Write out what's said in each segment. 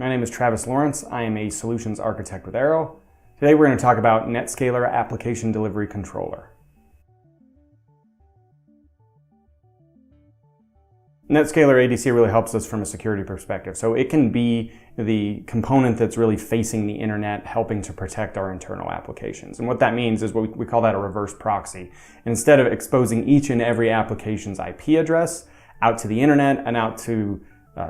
My name is Travis Lawrence. I am a solutions architect with Arrow. Today we're going to talk about NetScaler Application Delivery Controller. NetScaler ADC really helps us from a security perspective. So it can be the component that's really facing the internet, helping to protect our internal applications. And what that means is we call that a reverse proxy. And instead of exposing each and every application's IP address out to the internet and out to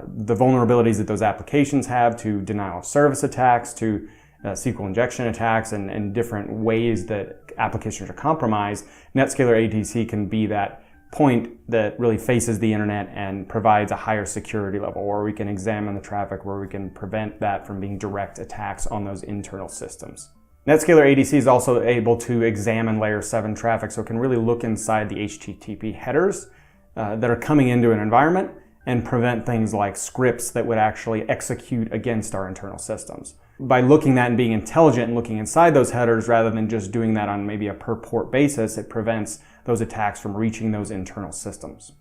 the vulnerabilities that those applications have, to denial of service attacks, to SQL injection attacks, and different ways that applications are compromised, NetScaler ADC can be that point that really faces the internet and provides a higher security level where we can examine the traffic, where we can prevent that from being direct attacks on those internal systems. NetScaler ADC is also able to examine layer 7 traffic, so it can really look inside the HTTP headers that are coming into an environment and prevent things like scripts that would actually execute against our internal systems. By looking at that and being intelligent and looking inside those headers rather than just doing that on maybe a per port basis, it prevents those attacks from reaching those internal systems.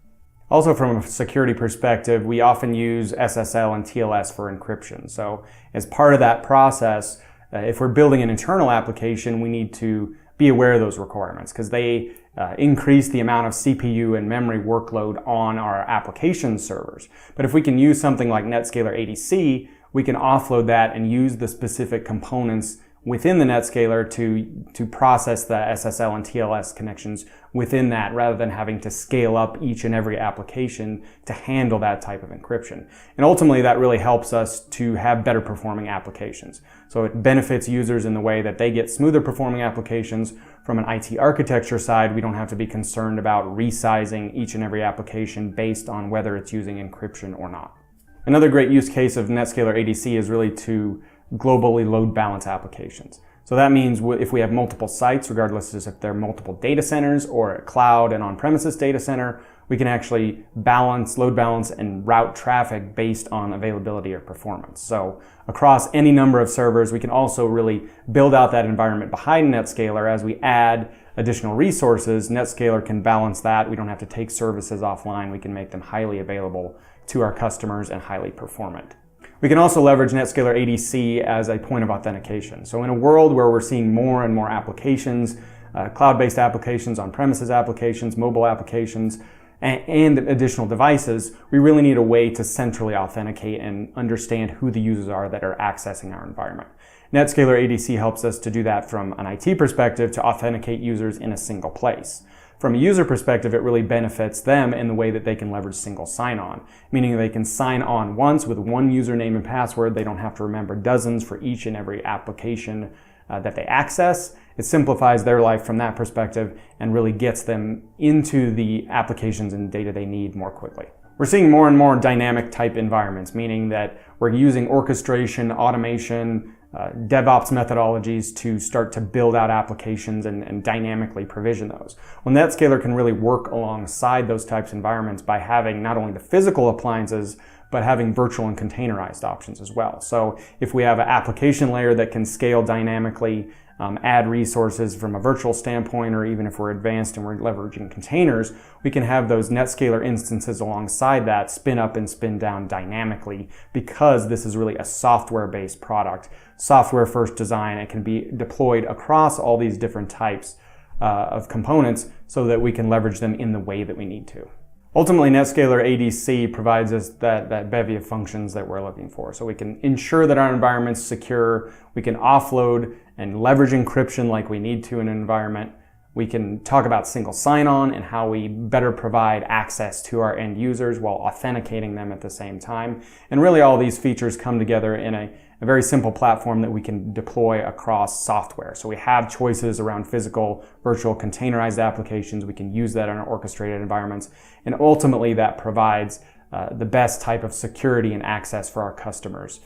Also, from a security perspective, we often use SSL and TLS for encryption. So as part of that process, if we're building an internal application, we need to be aware of those requirements because they increase the amount of CPU and memory workload on our application servers. But if we can use something like NetScaler ADC, we can offload that and use the specific components within the NetScaler to process the SSL and TLS connections within that rather than having to scale up each and every application to handle that type of encryption. And ultimately that really helps us to have better performing applications. So it benefits users in the way that they get smoother performing applications. From an IT architecture side, we don't have to be concerned about resizing each and every application based on whether it's using encryption or not. Another great use case of NetScaler ADC is really to globally load balance applications. So that means if we have multiple sites, regardless if they're multiple data centers or a cloud and on-premises data center, we can actually load balance and route traffic based on availability or performance. So across any number of servers, we can also really build out that environment behind NetScaler. As we add additional resources, NetScaler can balance that. We don't have to take services offline. We can make them highly available to our customers and highly performant. We can also leverage NetScaler ADC as a point of authentication. So in a world where we're seeing more and more applications, cloud-based applications, on-premises applications, mobile applications, and additional devices, we really need a way to centrally authenticate and understand who the users are that are accessing our environment. NetScaler ADC helps us to do that from an IT perspective to authenticate users in a single place. From a user perspective, it really benefits them in the way that they can leverage single sign-on, meaning they can sign on once with one username and password. They don't have to remember dozens for each and every application that they access. It simplifies their life from that perspective and really gets them into the applications and data they need more quickly. We're seeing more and more dynamic type environments, meaning that we're using orchestration, automation, DevOps methodologies to start to build out applications and dynamically provision those. Well, NetScaler can really work alongside those types of environments by having not only the physical appliances, but having virtual and containerized options as well. So if we have an application layer that can scale dynamically, add resources from a virtual standpoint, or even if we're advanced and we're leveraging containers, we can have those NetScaler instances alongside that spin up and spin down dynamically because this is really a software-based product. Software-first design. It can be deployed across all these different types of components so that we can leverage them in the way that we need to. Ultimately, NetScaler ADC provides us that bevy of functions that we're looking for. So we can ensure that our environment's secure, we can offload and leverage encryption like we need to in an environment. We can talk about single sign-on and how we better provide access to our end users while authenticating them at the same time. And really all these features come together in a very simple platform that we can deploy across software. So we have choices around physical, virtual, containerized applications. We can use that in our orchestrated environments. And ultimately that provides the best type of security and access for our customers